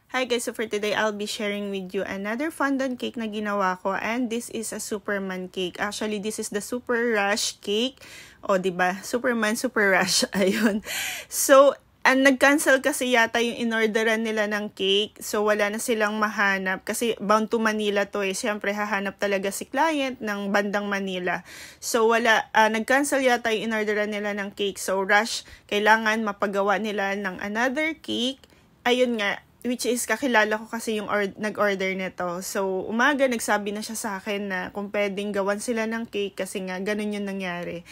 Hi guys, so for today I'll be sharing with you another fondant cake na ginawa ko, and this is a Superman cake. Actually, this is the Super Rush cake. O, diba? Superman, Super Rush. Ayun. So, nag-cancel kasi yata yung in-orderan nila ng cake. So, wala na silang mahanap. Kasi bound to Manila to eh. Siyempre, hahanap talaga si client ng bandang Manila. So, nag-cancel yata yung in-orderan nila ng cake. So, rush, kailangan mapagawa nila ng another cake. Ayun nga, which is kakilala ko kasi yung nag-order nito. So, umaga nagsabi na siya sa akin na kung pwedeng gawan sila ng cake kasi nga ganun yung nangyari.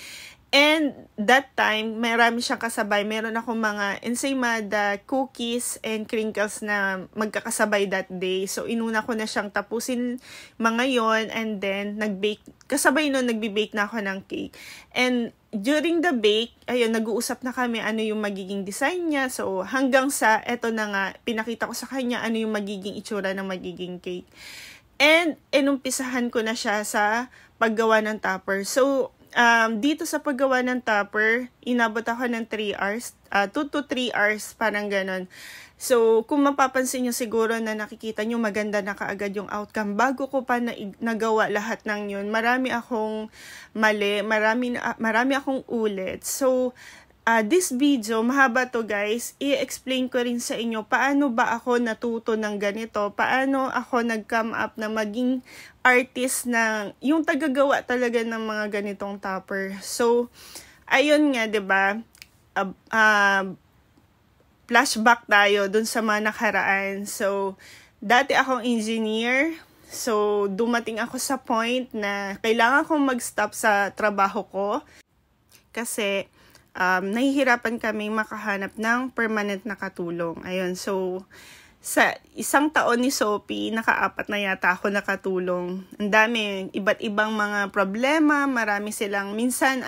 And that time, marami siyang kasabay. Meron akong mga ensaymada, cookies, and crinkles na magkakasabay that day. So, inuna ko na siyang tapusin mga yon, and then nag-bake. Kasabay nun, nagbe-bake na ako ng cake. And during the bake, ayun, nag-uusap na kami ano yung magiging design niya. So, hanggang sa, eto na nga, pinakita ko sa kanya ano yung magiging itsura ng magiging cake. And, inumpisahan ko na siya sa paggawa ng topper. So, dito sa paggawa ng topper, inabot ako ng 3 hours, 2 to 3 hours, parang ganon. So, kung mapapansin nyo siguro na nakikita nyo maganda na kaagad yung outcome. Bago ko pa nagawa lahat ng yun, marami akong mali, marami akong ulit. So, this video, mahaba to guys, i-explain ko rin sa inyo paano ba ako natuto ng ganito, paano ako nag-come up na maging artist na yung tagagawa talaga ng mga ganitong topper. So, ayun nga, 'di ba? Flashback tayo dun sa mga nakaraan. So, dati akong engineer. So, dumating ako sa point na kailangan kong mag-stop sa trabaho ko kasi nahihirapan kaming makahanap ng permanent na katulong. Ayun, so sa isang taon ni Sophie, naka-4 na yata ako nakatulong. Ang dami, iba't ibang mga problema, marami silang, minsan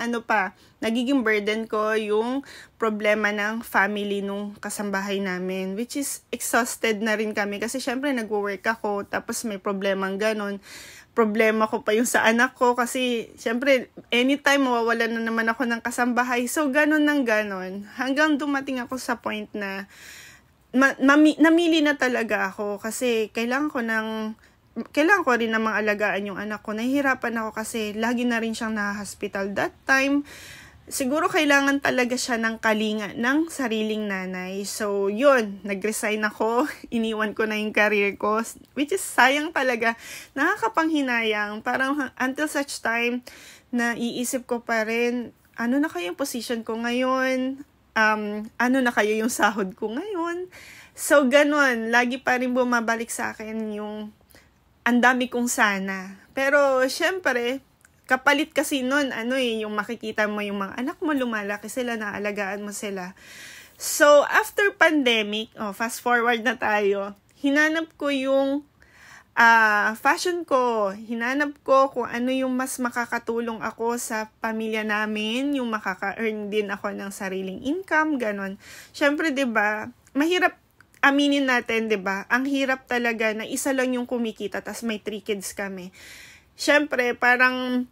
nagiging burden ko yung problema ng family nung kasambahay namin, which is exhausted na rin kami kasi syempre nagwo-work ako, tapos may problemang ganon. Problema ko pa yung sa anak ko kasi syempre anytime mawawalan na naman ako ng kasambahay. So ganon ng ganon. Hanggang dumating ako sa point na namili na talaga ako kasi kailangan ko rin namang alagaan yung anak ko. Nahihirapan ako kasi lagi na rin siyang na-hospital that time. Siguro kailangan talaga siya ng kalinga ng sariling nanay. So, yun, nag-resign ako. Iniwan ko na yung career ko. Which is sayang talaga. Nakakapanghinayang. Parang until such time na iisip ko pa rin, ano na kayo yung position ko ngayon? Ano na kayo yung sahod ko ngayon? So, ganun. Lagi pa rin bumabalik sa akin yung ang dami kong sana. Pero, syempre, kapalit kasi nun, yung makikita mo yung mga anak mo, lumalaki sila, naalagaan mo sila. So, after pandemic, fast forward na tayo, hinanap ko yung fashion ko. Hinanap ko kung ano yung mas makakatulong ako sa pamilya namin, yung makaka-earn din ako ng sariling income, ganon. Syempre, 'di ba? Mahirap aminin natin, 'di ba? Ang hirap talaga na isa lang yung kumikita tas may 3 kids kami. Syempre, parang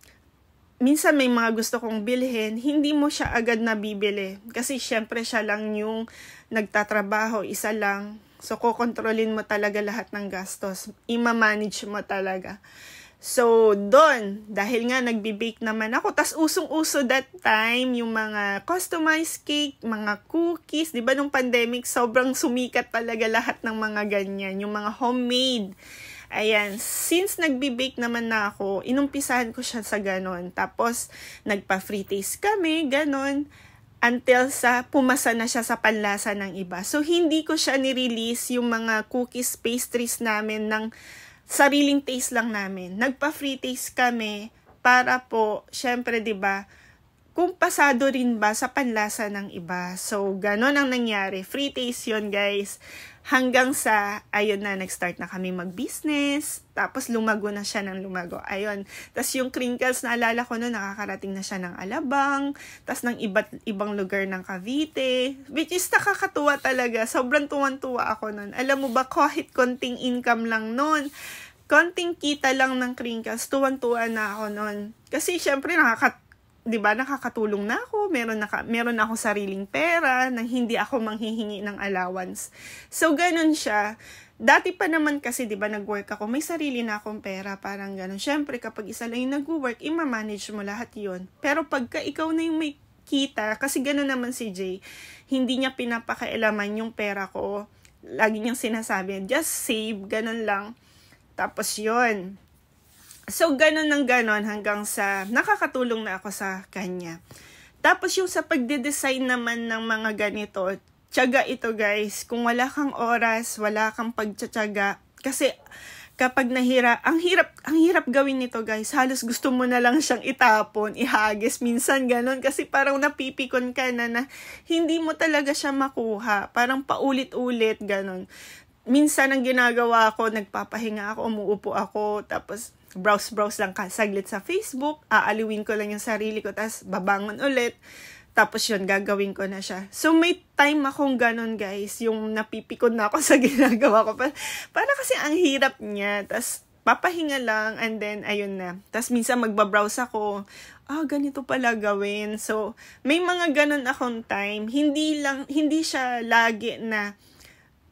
minsan may mga gusto kong bilhin, hindi mo siya agad nabibili kasi syempre siya lang yung nagtatrabaho, isa lang. So, kukontrolin mo talaga lahat ng gastos. Ima-manage mo talaga. So, dahil nga nagbe-bake naman ako, tas usong-uso that time, yung mga customized cake, mga cookies, di ba nung pandemic, sobrang sumikat talaga lahat ng mga ganyan, yung mga homemade. Ayan, since nagbe-bake naman na ako, inumpisahan ko siya sa ganon. Tapos, nagpa-free taste kami, ganon. Until sa pumasa na siya sa panlasa ng iba. So, hindi ko siya ni-release yung mga cookies, pastries namin ng sariling taste lang namin. Nagpa-free taste kami para po, syempre, 'di ba, kung pasado rin ba sa panlasa ng iba. So, ganon ang nangyari. Free taste yun, guys. Hanggang sa, ayun na, nag-start na kami mag-business. Tapos, lumago na siya ng lumago. Ayun. Tapos, yung crinkles, naalala ko noon, nakakarating na siya ng Alabang. Tapos, ng iba't ibang lugar ng Cavite. Which is, nakakatuwa talaga. Sobrang tuwan-tuwa ako noon. Alam mo ba, kahit konting income lang noon, konting kita lang ng crinkles, tuwan-tuwa na ako noon. Kasi, syempre, 'di ba, nakakatulong na ako, meron na ako sariling pera, nang hindi ako manghihingi ng allowance. So, ganun siya. Dati pa naman kasi, di ba, nag-work ako, may sarili na akong pera, parang ganun. Syempre, kapag isa lang yung nag-work, ima-manage mo lahat yon. Pero pagka ikaw na yung may kita, kasi ganun naman si Jay, hindi niya pinapakailaman yung pera ko. Lagi niyang sinasabi, just save, ganun lang. Tapos yon. So, ganun ng ganun hanggang sa nakakatulong na ako sa kanya. Tapos yung sa pagde-design naman ng mga ganito, tiyaga ito guys. Kung wala kang oras, wala kang pagtsatsaga. Kasi kapag ang hirap gawin nito guys. Halos gusto mo na lang siyang itapon, ihagis. Minsan ganun. Kasi parang napipikon ka na hindi mo talaga siya makuha. Parang paulit-ulit ganun. Minsan ang ginagawa ko, nagpapahinga ako, umuupo ako, tapos browse lang saglit sa Facebook, aaliwin ko lang yung sarili ko, tapos babangon ulit. Tapos yun, gagawin ko na siya. So, may time akong ganun, guys. Yung napipikon na ako sa ginagawa ko. Para kasi ang hirap niya. Tapos, papahinga lang. And then, ayun na. Tapos, minsan magbabrowse ako. Ganito pala gawin. So, may mga ganun akong time. Hindi siya lagi na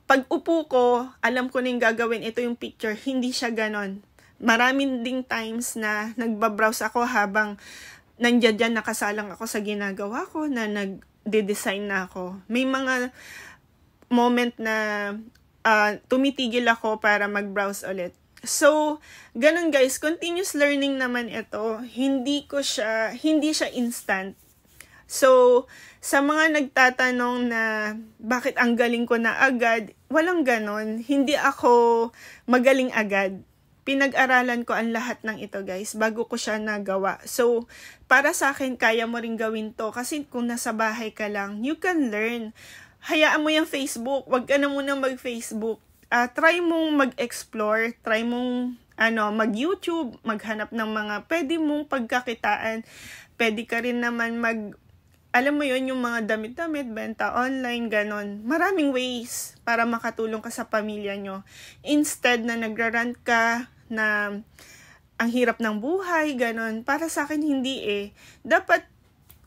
pag upo ko, alam ko na yung gagawin. Ito yung picture. Hindi siya ganun. Maraming ding times na nagbabrowse ako habang nandiyan nakasalang ako sa ginagawa ko na nagde-design na ako. May mga moment na tumitigil ako para mag-browse ulit. So, ganun guys, continuous learning naman ito. Hindi siya instant. So, sa mga nagtatanong na bakit ang galing ko na agad, walang ganun. Hindi ako magaling agad. Pinag-aralan ko ang lahat ng ito guys bago ko siya nagawa. So, para sa akin, kaya mo rin gawin to. Kasi kung nasa bahay ka lang, you can learn. Hayaan mo yung Facebook. Huwag ka na muna mag-Facebook. Try mong mag-explore. Try mong mag-YouTube. Maghanap ng mga pwede mong pagkakitaan. Pwede ka rin naman alam mo yun, yung mga damit-damit, benta online, ganon. Maraming ways para makatulong ka sa pamilya nyo. Instead na nagrarant ka, na ang hirap ng buhay, ganon. Para sa akin, hindi Dapat,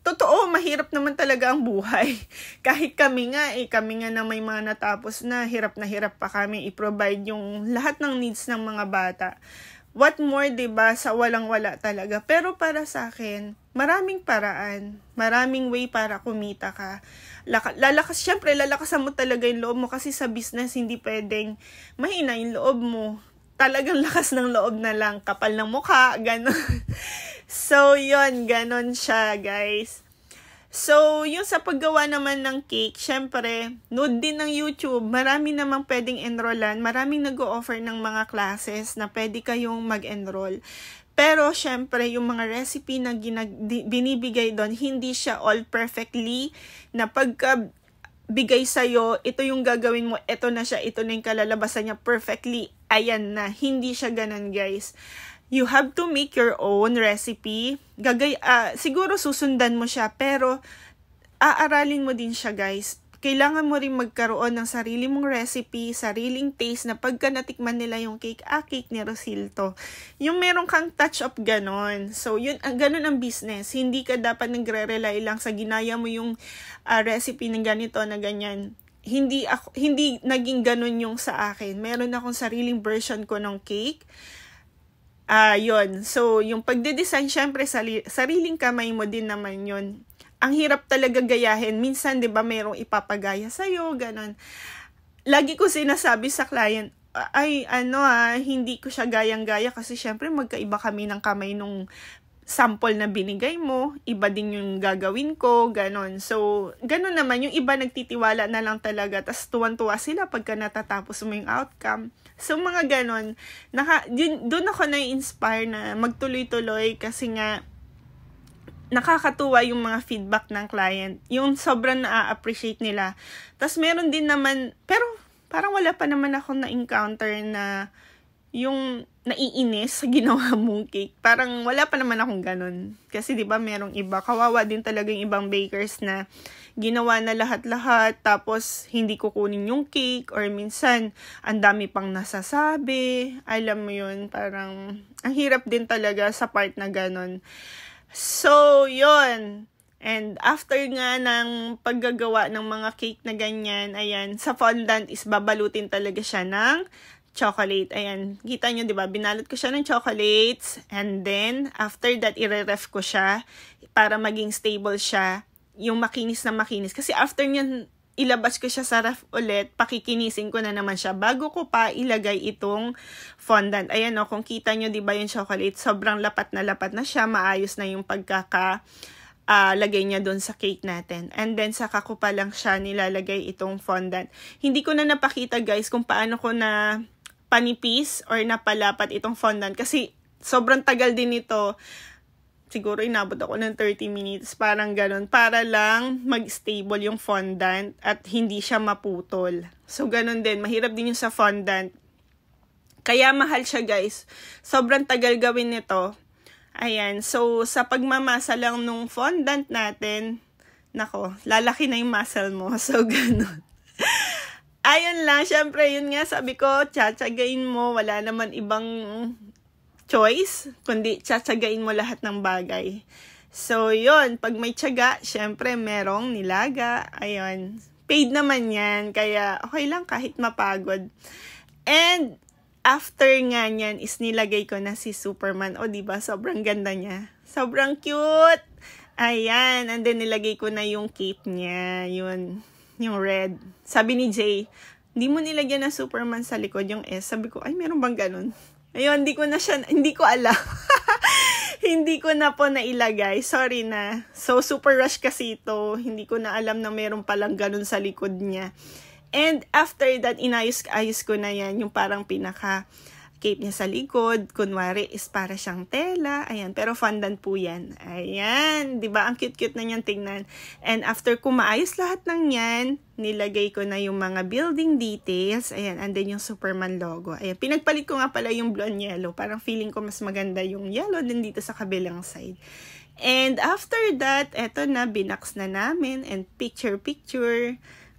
totoo, mahirap naman talaga ang buhay. Kahit kami nga na may mga natapos na hirap pa kami i-provide yung lahat ng needs ng mga bata. What more, diba, sa walang-wala talaga. Pero para sa akin, maraming paraan, maraming way para kumita ka. Syempre, lalakasan mo talaga yung loob mo kasi sa business, hindi pwedeng mahina yung loob mo. Talagang lakas ng loob na lang, kapal ng mukha, gano'n. So, yun, gano'n siya, guys. So, yung sa paggawa naman ng cake, syempre, nood din ng YouTube, marami namang pwedeng enrollan, maraming nag-o-offer ng mga classes na pwede kayong mag-enroll. Pero, syempre, yung mga recipe na binibigay doon, hindi siya all perfectly, na pagka bigay sa'yo, ito yung gagawin mo, ito na siya, ito na yung kalalabasan niya perfectly, ayan na, hindi siya ganun guys. You have to make your own recipe. Siguro susundan mo siya, pero aaralin mo din siya guys. Kailangan mo rin magkaroon ng sarili mong recipe, sariling taste na pagka natikman nila yung cake, cake ni Rosilto. Yung meron kang touch of ganon. So, ganon ang business. Hindi ka dapat nagre-rely lang sa ginaya mo yung recipe ng ganito na ganyan. Hindi naging ganon yung sa akin. Meron akong sariling version ko ng cake. Yun. So, yung pagde-design, syempre, sariling kamay mo din naman yun. Ang hirap talaga gayahin. Minsan, di ba, merong ipapagaya sa'yo, ganon. Lagi ko sinasabi sa client, hindi ko siya gayang-gaya kasi syempre magkaiba kami ng kamay nung sample na binigay mo. Iba din yung gagawin ko, ganon. So, ganon naman. Yung iba nagtitiwala na lang talaga. Tas tuwan-tuwa sila pagka natatapos mo yung outcome. So, mga ganon. Doon ako na-inspire na magtuloy-tuloy kasi nga, nakakatuwa yung mga feedback ng client. Yung sobrang na-appreciate nila. Tapos meron din naman, pero parang wala pa naman ako na-encounter na yung naiinis sa ginawa mong cake. Parang wala pa naman akong ganun. Kasi di ba merong iba, kawawa din talaga yung ibang bakers na ginawa na lahat-lahat, tapos hindi kukunin yung cake, or minsan, ang dami pang nasasabi. Alam mo yun, parang ang hirap din talaga sa part na ganun. So, yun. And after nga ng paggagawa ng mga cake na ganyan, ayan, sa fondant is babalutin talaga siya ng chocolate. Ayan, kita nyo, di ba? Binalot ko siya ng chocolates. And then, after that, ire-ref ko siya para maging stable siya. Yung makinis na makinis. Kasi after nyan, ilabas ko siya sa ref ulit, pakikinisin ko na naman siya bago ko pa ilagay itong fondant. Ayan o, kung kita nyo, di ba yung chocolate, sobrang lapat na siya, maayos na yung lagay niya doon sa cake natin. And then, saka ko pa lang siya nilalagay itong fondant. Hindi ko na napakita guys kung paano ko na panipis or napalapat itong fondant kasi sobrang tagal din ito. Siguro inabot ako ng 30 minutes, parang ganun, para lang mag-stable yung fondant at hindi siya maputol. So, ganun din. Mahirap din yung sa fondant. Kaya mahal siya, guys. Sobrang tagal gawin nito. Ayan. So, sa pagmamasa lang nung fondant natin, nako, lalaki na yung muscle mo. So, ganun. Ayun lang. Syempre, yun nga, sabi ko, tsatsagain mo. Wala naman ibang choice, kundi tsatsagain mo lahat ng bagay. So, yun. Pag may tsaga, syempre, merong nilaga. Ayun. Paid naman yan. Kaya, okay lang kahit mapagod. And, after nga niyan, is nilagay ko na si Superman. O, diba? Sobrang ganda niya. Sobrang cute. Ayan. And then, nilagay ko na yung cape niya. Yun. Yung red. Sabi ni Jay, hindi mo nilagyan na Superman sa likod yung S. Sabi ko, ay, meron bang ganun? Ayun, hindi ko alam. Hindi ko na po nailagay. Sorry na. So, super rush kasi ito. Hindi ko na alam na meron palang ganun sa likod niya. And after that, inayos ko na yan. Yung parang pinaka-cape niya sa likod. Kunwari is para siyang tela. Ayan, pero fondant po yan. Ayan, diba? Ang cute-cute na niyan tingnan. And after ko maayos lahat ng yan, nilagay ko na yung mga building details. Ayan, and then yung Superman logo. Ayan, pinagpalit ko nga pala yung blue and yellow. Parang feeling ko mas maganda yung yellow din dito sa kabilang side. And after that, eto na, binax na namin. And picture-picture.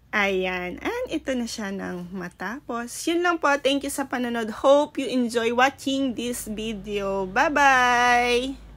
Ayan. And ito na siya ng matapos. Yun lang po. Thank you sa panonood. Hope you enjoy watching this video. Bye-bye!